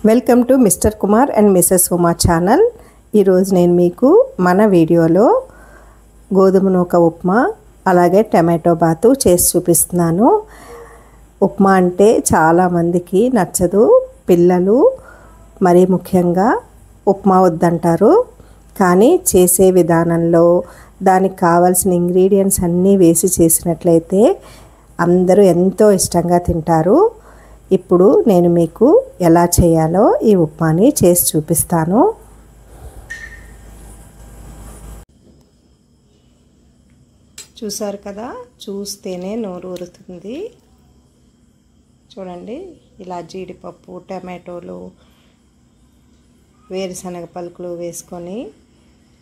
Welcome to mister Kumar and Mrs Uma channel. ఈరోజు నేను మీకు మన వీడియోలో గోధుమ నూక ఉప్మా అలాగే టమాటో బాతు చేసి చూపిస్తున్నాను. ఉప్మా అంటే చాలామందికి నచ్చదు. పిల్లలు మరీ ముఖ్యంగా ఉప్మా వద్దంటారు. కానీ చేసే విధానంలో దానికి కావాల్సిన ఇంగ్రీడియంట్స్ అన్నీ వేసి చేసినట్లయితే అందరూ ఎంతో ఇష్టంగా తింటారు. ఇప్పుడు నేను మీకు ఎలా చేయాలో ఈ ఉప్మాని చేసి చూపిస్తాను. చూసారు కదా, చూస్తేనే నోరు ఊరుతుంది. చూడండి, ఇలా జీడిపప్పు, టమాటోలు, వేరుశనగ పలుకులు వేసుకొని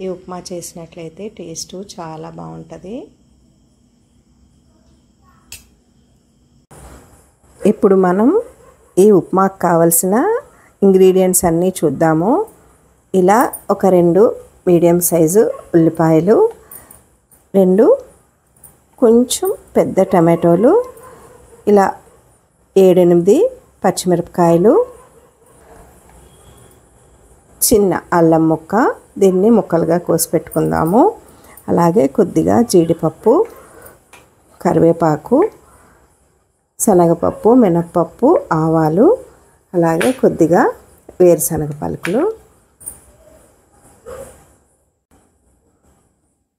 ఈ ఉప్మా చేసినట్లయితే టేస్ట్ చాలా బాగుంటుంది. ఇప్పుడు మనం ఈ ఉప్మాకు కావలసిన ఇంగ్రీడియంట్స్ అన్నీ చూద్దాము. ఇలా ఒక 2 మీడియం సైజు ఉల్లిపాయలు, 2 కొంచెం పెద్ద టమాటోలు, ఇలా 7-8 పచ్చిమిరపకాయలు, చిన్న అల్లం ముక్క, దీన్ని ముక్కలుగా కోసి పెట్టుకుందాము. అలాగే కొద్దిగా జీడిపప్పు, కరివేపాకు, శనగపప్పు, మినప్పప్పు, ఆవాలు, అలాగే కొద్దిగా వేరుశనగ పలుకులు.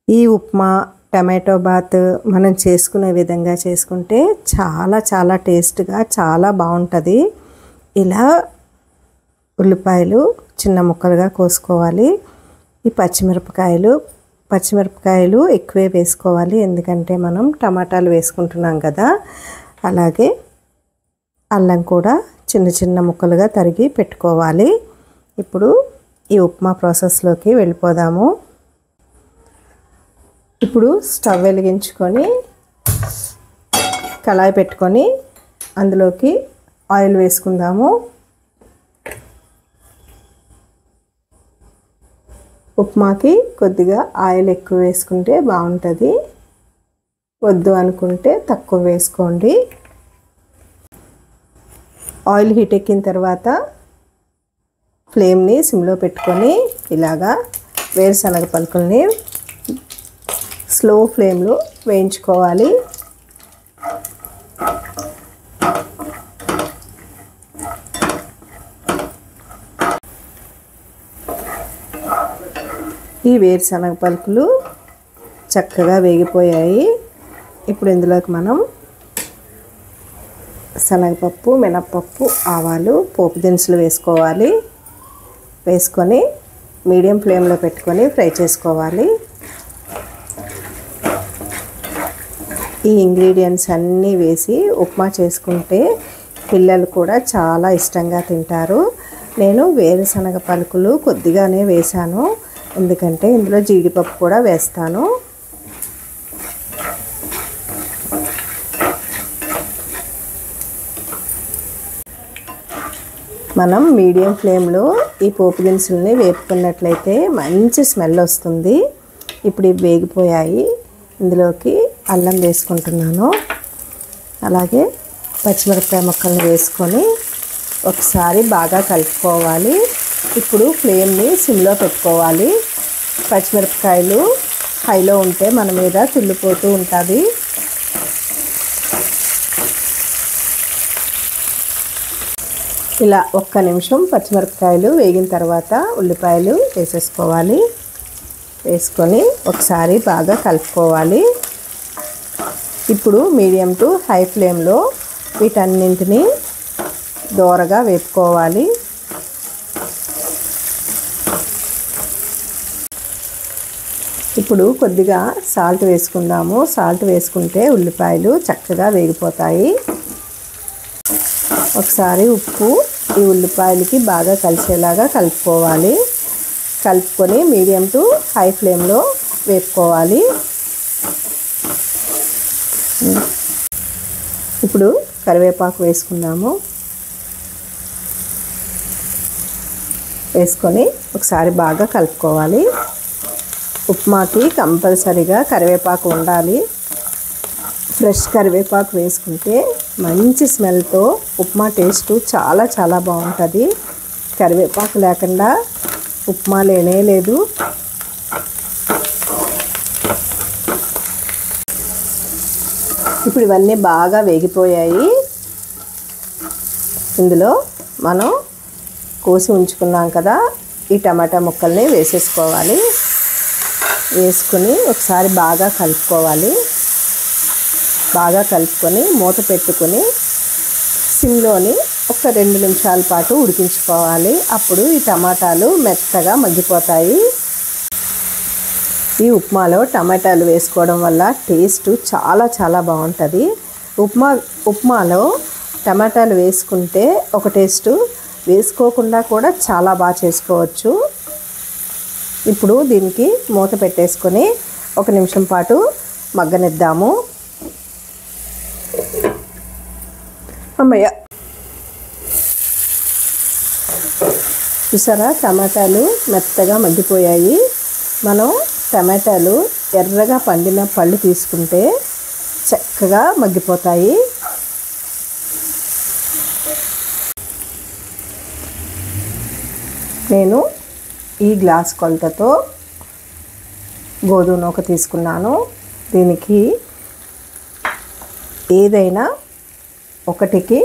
ఈ ఉప్మా టమాటో బాత్ మనం చేసుకునే విధంగా చేసుకుంటే చాలా టేస్ట్గా చాలా బాగుంటుంది. ఇలా ఉల్లిపాయలు చిన్న ముక్కలుగా కోసుకోవాలి. ఈ పచ్చిమిరపకాయలు ఎక్కువే వేసుకోవాలి, ఎందుకంటే మనం టమాటాలు వేసుకుంటున్నాం కదా. అలాగే అల్లం కూడా చిన్న ముక్కలుగా తరిగి పెట్టుకోవాలి. ఇప్పుడు ఈ ఉప్మా ప్రాసెస్లోకి వెళ్ళిపోదాము. ఇప్పుడు స్టవ్ వెలిగించుకొని కళాయి పెట్టుకొని అందులోకి ఆయిల్ వేసుకుందాము. ఉప్మాకి కొద్దిగా ఆయిల్ ఎక్కువ వేసుకుంటే బాగుంటుంది. వద్దు అనుకుంటే తక్కువ వేసుకోండి. ఆయిల్ హీట్ ఎక్కిన తర్వాత ఫ్లేమ్ని సిమ్లో పెట్టుకొని ఇలాగా వేరుశనగ పలుకుల్ని స్లో ఫ్లేమ్లో వేయించుకోవాలి. ఈ వేరుశనగ పలుకులు చక్కగా వేగిపోయాయి. ఇప్పుడు ఇందులోకి మనం శనగపప్పు, మినప్పప్పు, ఆవాలు, పోపు దినుసులు వేసుకోవాలి. వేసుకొని మీడియం ఫ్లేమ్లో పెట్టుకొని ఫ్రై చేసుకోవాలి. ఈ ఇంగ్రీడియంట్స్ అన్నీ వేసి ఉప్మా చేసుకుంటే పిల్లలు కూడా చాలా ఇష్టంగా తింటారు. నేను వేరుశనగ పలుకులు కొద్దిగానే వేశాను, ఎందుకంటే ఇందులో జీడిపప్పు కూడా వేస్తాను. మనం మీడియం ఫ్లేమ్లో ఈ పోపు దినుసుల్ని వేపుకున్నట్లయితే మంచి స్మెల్ వస్తుంది. ఇప్పుడు ఇవి వేగిపోయాయి. ఇందులోకి అల్లం వేసుకుంటున్నాను. అలాగే పచ్చిమిరపకాయ ముక్కల్ని వేసుకొని ఒకసారి బాగా కలుపుకోవాలి. ఇప్పుడు ఫ్లేమ్ని సిమ్లో పెట్టుకోవాలి. పచ్చిమిరపకాయలు హైలో ఉంటే మన మీద తుల్లిపోతూ ఉంటుంది. ఇలా 1 నిమిషం పచ్చిమిరపకాయలు వేగిన తర్వాత ఉల్లిపాయలు వేసేసుకోవాలి. వేసుకొని ఒకసారి బాగా కలుపుకోవాలి. ఇప్పుడు మీడియం టు హై ఫ్లేమ్లో వీటన్నింటినీ దోరగా వేపుకోవాలి. ఇప్పుడు కొద్దిగా సాల్ట్ వేసుకుందాము. సాల్ట్ వేసుకుంటే ఉల్లిపాయలు చక్కగా వేగిపోతాయి. ఒకసారి ఉప్పు ఈ ఉల్లిపాయలకి బాగా కలిసేలాగా కలుపుకోవాలి. కలుపుకొని మీడియం టు హై ఫ్లేమ్లో వేపుకోవాలి. ఇప్పుడు కరివేపాకు వేసుకుందాము. వేసుకొని ఒకసారి బాగా కలుపుకోవాలి. ఉప్మాకి కంపల్సరీగా కరివేపాకు ఉండాలి. ఫ్రెష్ కరివేపాకు వేసుకుంటే మంచి స్మెల్తో ఉప్మా టేస్ట్ చాలా బాగుంటుంది. కరివేపాకు లేకుండా ఉప్మా లేనే లేదు. ఇప్పుడు ఇవన్నీ బాగా వేగిపోయాయి. ఇందులో మనం కోసి ఉంచుకున్నాం కదా ఈ టమాటా ముక్కల్ని వేసేసుకోవాలి. వేసుకుని ఒకసారి బాగా కలుపుకోవాలి. బాగా కలుపుకొని మూత పెట్టుకొని సిమ్లోని ఒక 2 నిమిషాల పాటు ఉడికించుకోవాలి. అప్పుడు ఈ టమాటాలు మెత్తగా మగ్గిపోతాయి. ఈ ఉప్మాలో టమాటాలు వేసుకోవడం వల్ల టేస్ట్ చాలా బాగుంటుంది. ఉప్మాలో టమాటాలు వేసుకుంటే ఒక టేస్టు, వేసుకోకుండా కూడా చాలా బాగా చేసుకోవచ్చు. ఇప్పుడు దీనికి మూత పెట్టేసుకొని 1 నిమిషం పాటు మగ్గనిద్దాము. అమ్మయ్య, చూసారా టమాటాలు మెత్తగా మగ్గిపోయాయి. మనం టమాటాలు ఎర్రగా పండిన పళ్ళు తీసుకుంటే చక్కగా మగ్గిపోతాయి. నేను ఈ గ్లాస్ కొలతతో గోధుమ నూక తీసుకున్నాను. దీనికి ఏదైనా 1కి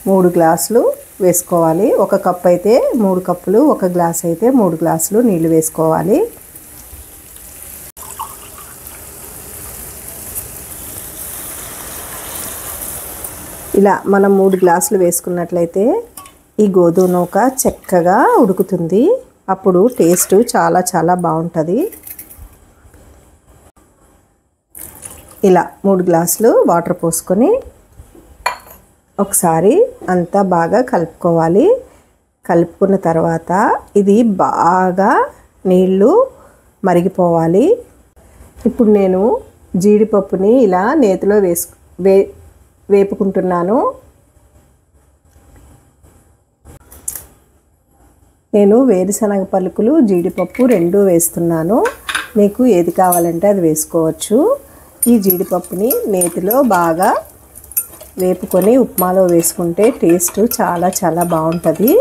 3 గ్లాసులు వేసుకోవాలి. 1 కప్ అయితే 3 కప్పులు, 1 గ్లాస్ అయితే 3 గ్లాసులు నీళ్ళు వేసుకోవాలి. ఇలా మనం 3 గ్లాసులు వేసుకున్నట్లయితే ఈ గోధుమ నూక చక్కగా ఉడుకుతుంది. అప్పుడు టేస్ట్ చాలా బాగుంటుంది. ఇలా 3 గ్లాసులు వాటర్ పోసుకొని ఒకసారి అంతా బాగా కలుపుకోవాలి. కలుపుకున్న తర్వాత ఇది బాగా నీళ్ళు మరిగిపోవాలి. ఇప్పుడు నేను జీడిపప్పుని ఇలా నేతిలో వేపుకుంటున్నాను. నేను వేరుశనగ పలుకులు, జీడిపప్పు 2 వేస్తున్నాను. మీకు ఏది కావాలంటే అది వేసుకోవచ్చు. ఈ జీడిపప్పుని నేతిలో బాగా వేపుకొని ఉప్మాలో వేసుకుంటే టేస్ట్ చాలా బాగుంటుంది.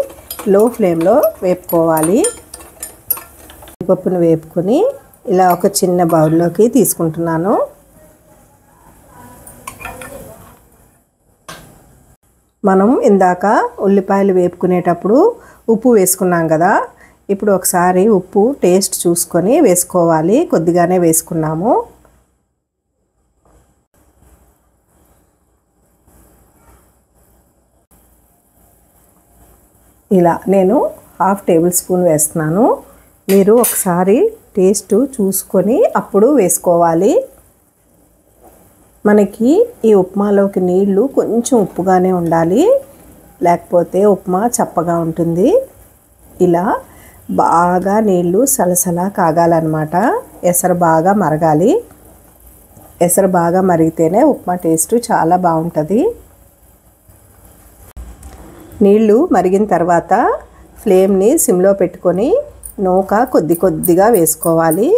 లో ఫ్లేమ్లో వేపుకోవాలి. జీడిపప్పుని వేపుకొని ఇలా ఒక చిన్న బౌల్లోకి తీసుకుంటున్నాను. మనం ఇందాక ఉల్లిపాయలు వేపుకునేటప్పుడు ఉప్పు వేసుకున్నాం కదా, ఇప్పుడు ఒకసారి ఉప్పు టేస్ట్ చూసుకొని వేసుకోవాలి. కొద్దిగానే వేసుకున్నాము. ఇలా నేను 1/2 టేబుల్ స్పూన్ వేస్తున్నాను. మీరు ఒకసారి టేస్ట్ చూసుకొని అప్పుడు వేసుకోవాలి. మనకి ఈ ఉప్మాలోకి నీళ్ళు కొంచెం ఉప్పుగానే ఉండాలి, లేకపోతే ఉప్మా చప్పగా ఉంటుంది. ఇలా బాగా నీళ్ళు సలసలా కాగాలన్నమాట. ఎసరు బాగా మరగాలి. ఎసరు బాగా మరిగితేనే ఉప్మా టేస్ట్ చాలా బాగుంటుంది. నీళ్ళు మరిగిన తర్వాత ఫ్లేమ్ని సిమ్లో పెట్టుకొని నూక కొద్దిగా వేసుకోవాలి.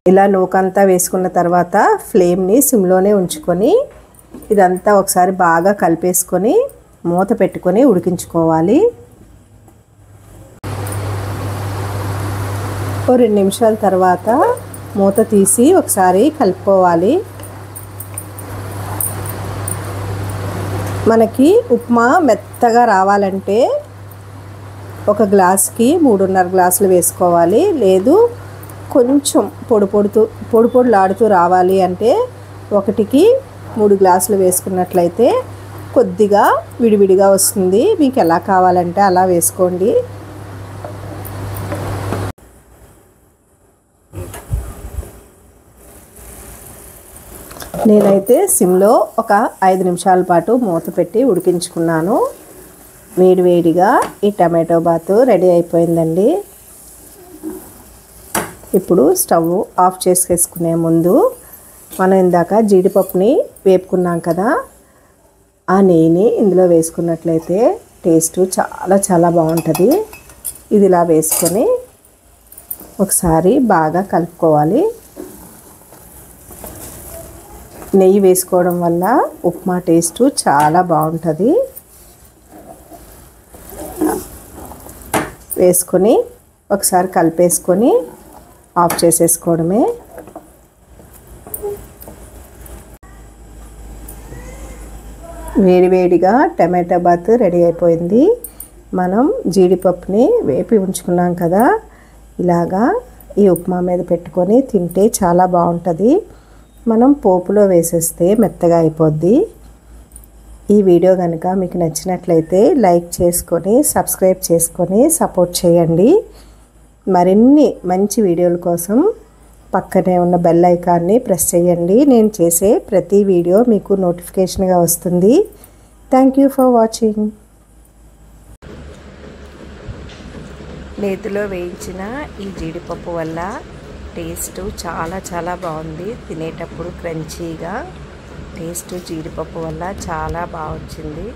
ఇలా నూకంతా వేసుకున్న తర్వాత ఫ్లేమ్ని సిమ్లోనే ఉంచుకొని ఇదంతా ఒకసారి బాగా కలిపేసుకొని మూత పెట్టుకొని ఉడికించుకోవాలి. 2 నిమిషాల తర్వాత మూత తీసి ఒకసారి కలుపుకోవాలి. మనకి ఉప్మా మెత్తగా రావాలంటే 1 గ్లాస్కి 3.5 గ్లాసులు వేసుకోవాలి. లేదు కొంచెం పొడిలాడుతూ రావాలి అంటే 1కి 3 గ్లాసులు వేసుకున్నట్లయితే కొద్దిగా విడివిడిగా వస్తుంది. మీకు ఎలా కావాలంటే అలా వేసుకోండి. నేనైతే సిమ్లో ఒక 5 నిమిషాల పాటు మూత పెట్టి ఉడికించుకున్నాను. వేడిగా ఈ టమాటో బాత్ రెడీ అయిపోయిందండి. ఇప్పుడు స్టవ్ ఆఫ్ చేసుకునే ముందు మనం ఇందాక జీడిపప్పుని వేపుకున్నాం కదా, ఆ నెయ్యిని ఇందులో వేసుకున్నట్లయితే టేస్ట్ చాలా చాలా బాగుంటుంది. ఇది ఇలా వేసుకొని ఒకసారి బాగా కలుపుకోవాలి. నెయ్యి వేసుకోవడం వల్ల ఉప్మా టేస్ట్ చాలా బాగుంటుంది. వేసుకొని ఒకసారి కలిపేసుకొని ఆఫ్ చేసేసుకోవడమే. వేడివేడిగా టమాటా బాత్ రెడీ అయిపోయింది. మనం జీడిపప్పుని వేపి ఉంచుకున్నాం కదా, ఇలాగా ఈ ఉప్మా మీద పెట్టుకొని తింటే చాలా బాగుంటుంది. మనం పోపులో వేసేస్తే మెత్తగా అయిపోద్ది. ఈ వీడియో కనుక మీకు నచ్చినట్లయితే లైక్ చేసుకొని సబ్స్క్రైబ్ చేసుకొని సపోర్ట్ చేయండి. మరిన్ని మంచి వీడియోల కోసం పక్కనే ఉన్న బెల్ ఐకాన్ని ప్రెస్ చేయండి. నేను చేసే ప్రతి వీడియో మీకు నోటిఫికేషన్గా వస్తుంది. Thank you for watching. నేతిలో వేయించిన ఈ జీడిపప్పు వల్ల టేస్ట్ చాలా చాలా బాగుంది. తినేటప్పుడు క్రంచీగా టేస్ట్ జీడిపప్పు వల్ల చాలా బాగా వచ్చింది.